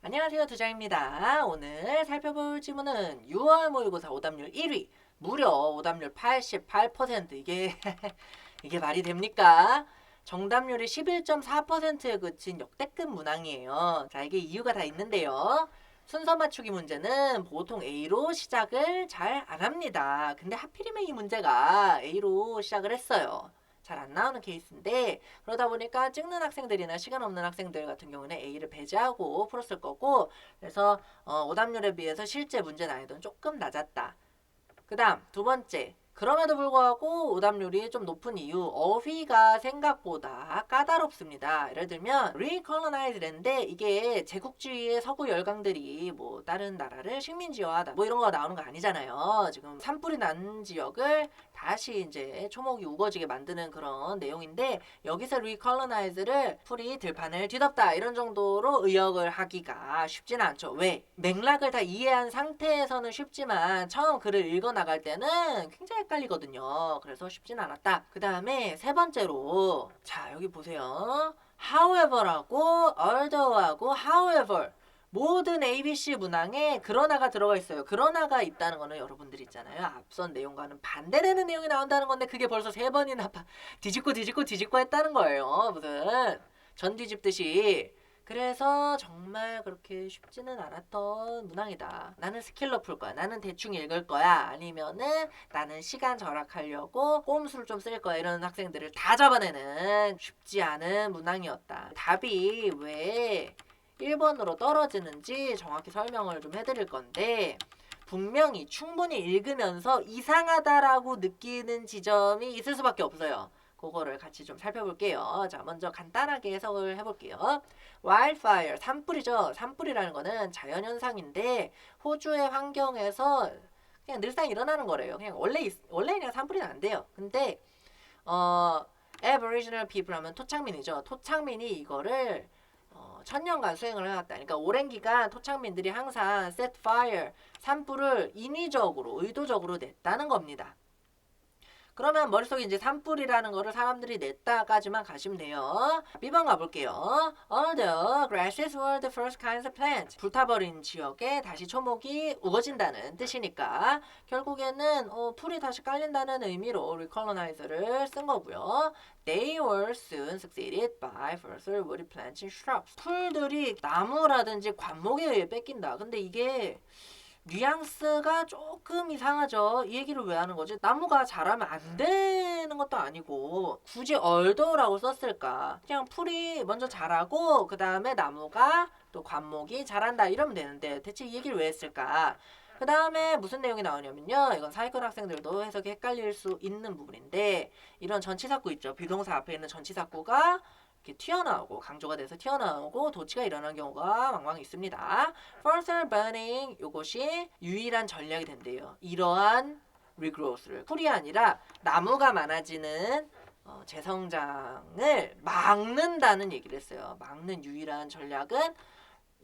안녕하세요, 두자입니다. 오늘 살펴볼 지문은 6월 모의고사 오답률 1위, 무려 오답률 88%. 이게 이게 말이 됩니까? 정답률이 11.4%에 그친 역대급 문항이에요. 자, 이게 이유가 다 있는데요. 순서 맞추기 문제는 보통 A로 시작을 잘 안 합니다. 근데 하필이면 이 문제가 A로 시작을 했어요. 잘 안 나오는 케이스인데, 그러다 보니까 찍는 학생들이나 시간 없는 학생들 같은 경우는 A를 배제하고 풀었을 거고, 그래서 오답률에 비해서 실제 문제 난이도는 조금 낮았다. 그 다음 두 번째, 그럼에도 불구하고 오답률이 좀 높은 이유, 어휘가 생각보다 까다롭습니다. 예를 들면 recolonize인데 이게 제국주의의 서구 열강들이 뭐 다른 나라를 식민지화하다 뭐 이런 거 나오는 거 아니잖아요. 지금 산불이 난 지역을 다시 이제 초목이 우거지게 만드는 그런 내용인데, 여기서 recolonize를 풀이 들판을 뒤덮다 이런 정도로 의역을 하기가 쉽지는 않죠. 왜? 맥락을 다 이해한 상태에서는 쉽지만 처음 글을 읽어 나갈 때는 굉장히 헷갈리거든요. 그래서 쉽진 않았다. 그 다음에 세 번째로, 자 여기 보세요. however하고 although하고 however, 모든 ABC 문항에 그러나가 들어가 있어요. 그러나가 있다는 거는 여러분들 있잖아요. 앞선 내용과는 반대되는 내용이 나온다는 건데 그게 벌써 세 번이나 뒤집고 했다는 거예요. 무슨 전 뒤집듯이. 그래서 정말 그렇게 쉽지는 않았던 문항이다. 나는 스킬로 풀 거야. 나는 대충 읽을 거야. 아니면은 나는 시간 절약하려고 꼼수를 좀 쓸 거야. 이런 학생들을 다 잡아내는 쉽지 않은 문항이었다. 답이 왜 1번으로 떨어지는지 정확히 설명을 좀 해드릴 건데, 분명히 충분히 읽으면서 이상하다라고 느끼는 지점이 있을 수밖에 없어요. 그거를 같이 좀 살펴볼게요. 자, 먼저 간단하게 해석을 해볼게요. wildfire, 산불이죠. 산불이라는 거는 자연현상인데 호주의 환경에서 그냥 늘상 일어나는 거래요. 그냥 원래 그냥 산불이 난대요. 근데 Aboriginal people 하면 토착민이죠. 토착민이 이거를 천년간 수행을 해왔다. 그러니까 오랜 기간 토착민들이 항상 set fire, 산불을 인위적으로, 의도적으로 냈다는 겁니다. 그러면 머릿속에 이제 산불이라는 거를 사람들이 냈다까지만 가시면 돼요. B번 가볼게요. All the grasses were the first kinds of plants. 불타버린 지역에 다시 초목이 우거진다는 뜻이니까 결국에는 풀이 다시 깔린다는 의미로 recolonize를 쓴 거고요. They were soon succeeded by further woody plants and shrubs. 풀들이 나무라든지 관목에 의해 뺏긴다. 근데 이게 뉘앙스가 조금 이상하죠. 이 얘기를 왜 하는 거지? 나무가 자라면 안 되는 것도 아니고 굳이 얼도라고 썼을까? 그냥 풀이 먼저 자라고 그 다음에 나무가 또 관목이 자란다 이러면 되는데 대체 이 얘기를 왜 했을까? 그 다음에 무슨 내용이 나오냐면요. 이건 사회권 학생들도 해석이 헷갈릴 수 있는 부분인데, 이런 전치사구 있죠. 비동사 앞에 있는 전치사구가 이렇게 튀어나오고 강조가 돼서 튀어나오고 도치가 일어나는 경우가 왕왕 있습니다. Further burning, 이것이 유일한 전략이 된대요. 이러한 regrowth를, 풀이 아니라 나무가 많아지는 재성장을 막는다는 얘기를 했어요. 막는 유일한 전략은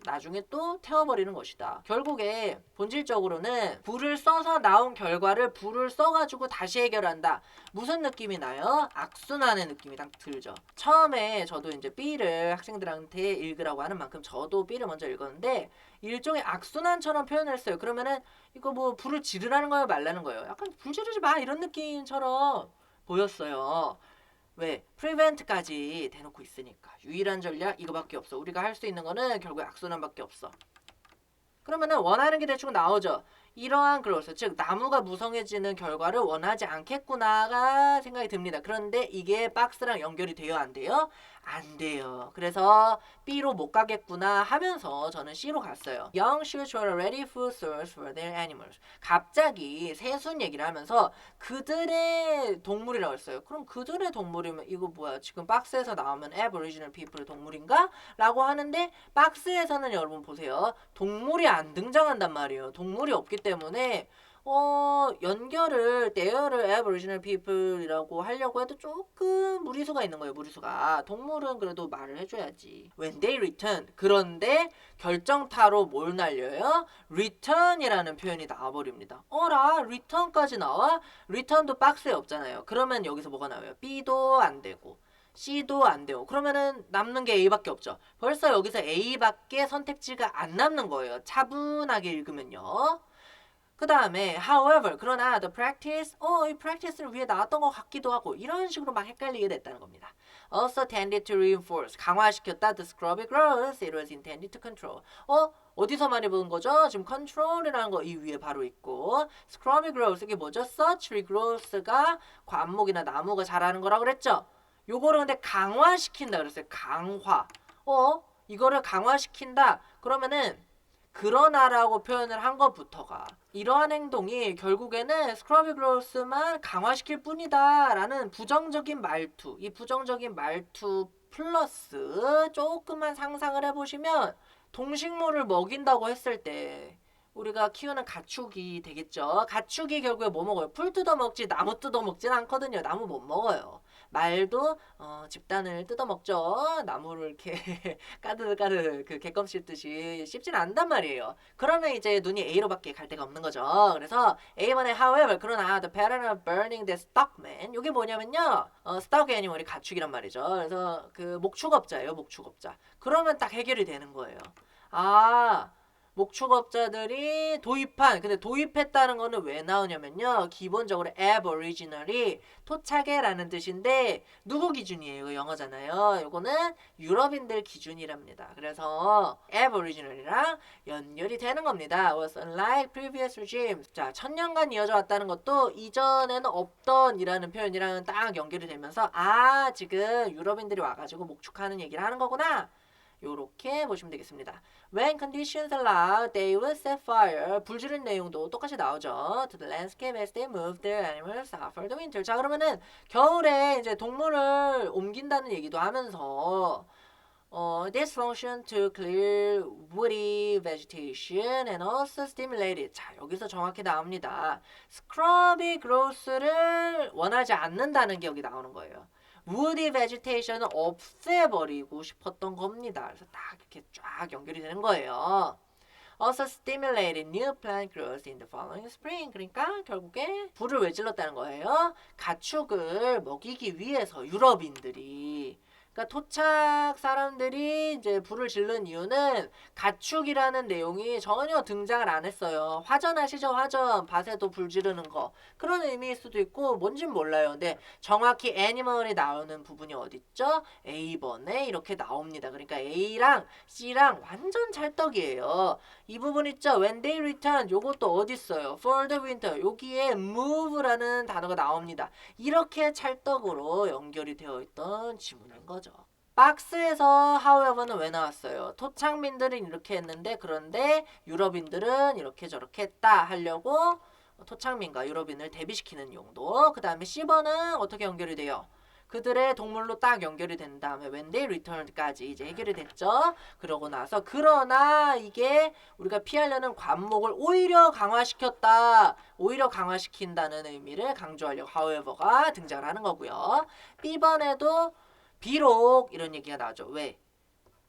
나중에 또 태워버리는 것이다. 결국에 본질적으로는 불을 써서 나온 결과를 불을 써가지고 다시 해결한다. 무슨 느낌이 나요? 악순환의 느낌이 딱 들죠. 처음에 저도 이제 B를 학생들한테 읽으라고 하는 만큼 저도 B를 먼저 읽었는데 일종의 악순환처럼 표현을 했어요. 그러면은 이거 뭐 불을 지르라는 거예요, 말라는 거예요? 약간 불 지르지 마 이런 느낌처럼 보였어요. 왜? 프리벤트까지 대놓고 있으니까. 유일한 전략 이거밖에 없어. 우리가 할 수 있는 거는 결국 악순환밖에 없어. 그러면은 원하는 게 대충 나오죠. 이러한 글로스, 즉 나무가 무성해지는 결과를 원하지 않겠구나가 생각이 듭니다. 그런데 이게 박스랑 연결이 돼요, 안 돼요? 안 돼요. 그래서 B로 못 가겠구나 하면서 저는 C로 갔어요. Young shoots were ready food source for their animals. 갑자기 새순 얘기를 하면서 그들의 동물이라고 했어요. 그럼 그들의 동물이면 이거 뭐야? 지금 박스에서 나오면 Aboriginal people의 동물인가? 라고 하는데 박스에서는 여러분 보세요. 동물이 안 등장한단 말이에요. 동물이 없기 때문에 연결을 대여를 Aboriginal people이라고 하려고 해도 조금 무리수가 있는 거예요. 무리수가. 동물은 그래도 말을 해줘야지. When they return. 그런데 결정타로 뭘 날려요? return이라는 표현이 나와버립니다. 어라? return까지 나와? return도 박스에 없잖아요. 그러면 여기서 뭐가 나와요? B도 안 되고 C도 안 돼요. 그러면은 남는 게 A밖에 없죠. 벌써 여기서 A밖에 선택지가 안 남는 거예요. 차분하게 읽으면요. 그 다음에 however 그러나 the practice 이 practice는 위에 나왔던 것 같기도 하고 이런 식으로 막 헷갈리게 됐다는 겁니다. Also tended to reinforce 강화시켰다 the scrubby growth it was intended to control. 어디서 많이 본 거죠? 지금 control이라는 거 이 위에 바로 있고 scrubby growth 이게 뭐죠? such regrowth가 관목이나 나무가 자라는 거라고 그랬죠? 요거를 근데 강화시킨다 그랬어요. 강화. 이거를 강화시킨다. 그러면은 그러나라고 표현을 한 것부터가 이러한 행동이 결국에는 스크러비 그로스만 강화시킬 뿐이다 라는 부정적인 말투 이 부정적인 말투 플러스 조금만 상상을 해보시면 동식물을 먹인다고 했을 때 우리가 키우는 가축이 되겠죠. 가축이 결국에 뭐 먹어요? 풀 뜯어 먹지 나무 뜯어 먹진 않거든요. 나무 못 먹어요. 말도 집단을 뜯어 먹죠. 나무를 이렇게 까르르 그 개껌 씹듯이 씹진 않단 말이에요. 그러면 이제 눈이 A로밖에 갈 데가 없는 거죠. 그래서 A번에 however 그러나 the pattern of burning the stockman 이게 뭐냐면요. stock 애니멀이 가축이란 말이죠. 그래서 그 목축업자예요. 목축업자. 그러면 딱 해결이 되는 거예요. 목축업자들이 근데 도입했다는 거는 왜 나오냐면요. 기본적으로 aboriginal이 토착해라는 뜻인데 누구 기준이에요? 이거 영어잖아요. 이거는 유럽인들 기준이랍니다. 그래서 aboriginal이랑 연결이 되는 겁니다. Was unlike previous regimes. 자, 1000년간 이어져 왔다는 것도 이전에는 없던 이라는 표현이랑 딱 연결이 되면서 지금 유럽인들이 와가지고 목축하는 얘기를 하는 거구나. 요렇게 보시면 되겠습니다. When conditions allow, they will set fire. 불 지른 내용도 똑같이 나오죠. To the landscape as they move their animals out for the winter. 자, 그러면은 겨울에 이제 동물을 옮긴다는 얘기도 하면서 this function to clear woody vegetation and also stimulate it. 자, 여기서 정확히 나옵니다. scrubby growth를 원하지 않는다는 게 여기 나오는 거예요. woody vegetation을 없애버리고 싶었던 겁니다. 그래서 딱 이렇게 쫙 연결이 되는 거예요. Also stimulated new plant growth in the following spring. 그러니까 결국에 불을 왜 질렀다는 거예요? 가축을 먹이기 위해서 유럽인들이 그러니까 토착 사람들이 이제 불을 지른 이유는 가축이라는 내용이 전혀 등장을 안 했어요. 화전 아시죠? 화전. 밭에도 불 지르는 거. 그런 의미일 수도 있고 뭔진 몰라요. 근데 정확히 애니멀이 나오는 부분이 어딨죠? A번에 이렇게 나옵니다. 그러니까 A랑 C랑 완전 찰떡이에요. 이 부분 있죠? When they return 요것도 어디 있어요? For the winter. 여기에 move라는 단어가 나옵니다. 이렇게 찰떡으로 연결이 되어 있던 지문인 거죠. 박스에서 however는 왜 나왔어요? 토착민들은 이렇게 했는데 그런데 유럽인들은 이렇게 저렇게 했다 하려고 토착민과 유럽인을 대비시키는 용도. 그 다음에 C번은 어떻게 연결이 돼요? 그들의 동물로 딱 연결이 된 다음에 when they return까지 이제 해결이 됐죠. 그러고 나서 그러나 이게 우리가 피하려는 관목을 오히려 강화시켰다. 오히려 강화시킨다는 의미를 강조하려고 however가 등장을 하는 거고요. B번에도 비록 이런 얘기가 나오죠. 왜?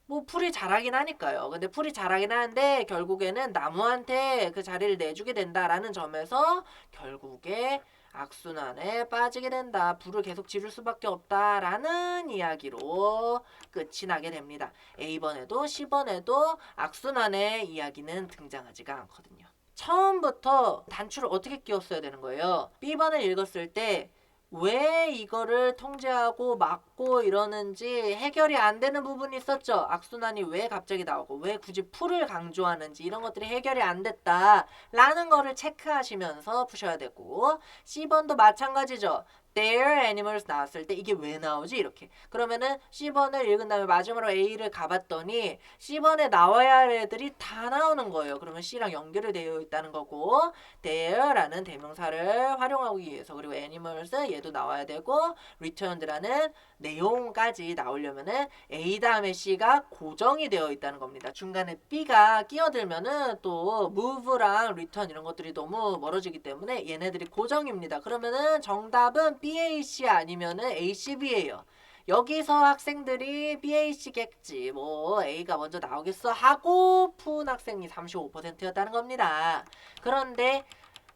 뭐 풀이 자라긴 하니까요. 근데 풀이 자라긴 하는데 결국에는 나무한테 그 자리를 내주게 된다라는 점에서 결국에 악순환에 빠지게 된다. 불을 계속 지를 수밖에 없다라는 이야기로 끝이 나게 됩니다. A번에도 C번에도 악순환의 이야기는 등장하지가 않거든요. 처음부터 단추를 어떻게 끼웠어야 되는 거예요? B번을 읽었을 때 왜 이거를 통제하고 막고 이러는지 해결이 안 되는 부분이 있었죠. 악순환이 왜 갑자기 나오고 왜 굳이 풀을 강조하는지 이런 것들이 해결이 안 됐다라는 거를 체크하시면서 푸셔야 되고 C번도 마찬가지죠. Their animals 나왔을 때 이게 왜 나오지? 이렇게. 그러면은 C번을 읽은 다음에 마지막으로 A를 가봤더니 C번에 나와야 할 애들이 다 나오는 거예요. 그러면 C랑 연결이 되어 있다는 거고 their라는 대명사를 활용하기 위해서 그리고 animals 얘도 나와야 되고 returned라는 내용까지 나오려면은 A 다음에 C가 고정이 되어 있다는 겁니다. 중간에 B가 끼어들면은 또 move랑 return 이런 것들이 너무 멀어지기 때문에 얘네들이 고정입니다. 그러면은 정답은 BAC 아니면은 ACB예요. 여기서 학생들이 BAC겠지 뭐 A가 먼저 나오겠어 하고 푼 학생이 35%였다는 겁니다. 그런데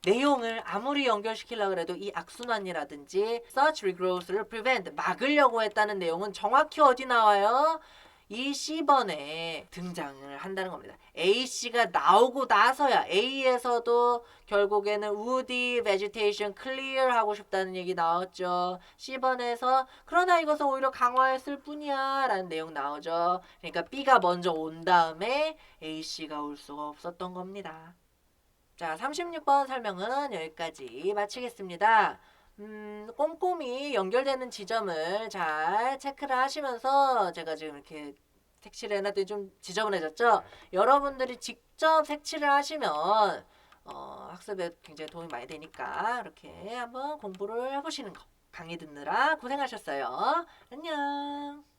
내용을 아무리 연결시키려고 해도 이 악순환이라든지 such regrowth를 prevent, 막으려고 했다는 내용은 정확히 어디 나와요? 이 C번에 등장을 한다는 겁니다. A씨가 나오고 나서야 A에서도 결국에는 woody vegetation clear 하고 싶다는 얘기 나왔죠. C번에서 그러나 이것은 오히려 강화했을 뿐이야 라는 내용 나오죠. 그러니까 B가 먼저 온 다음에 A씨가 올 수가 없었던 겁니다. 자, 36번 설명은 여기까지 마치겠습니다. 꼼꼼히 연결되는 지점을 잘 체크를 하시면서 제가 지금 이렇게 색칠을 해놨더니 좀 지저분해졌죠? 여러분들이 직접 색칠을 하시면 학습에 굉장히 도움이 많이 되니까 이렇게 한번 공부를 해보시는 거. 강의 듣느라 고생하셨어요. 안녕.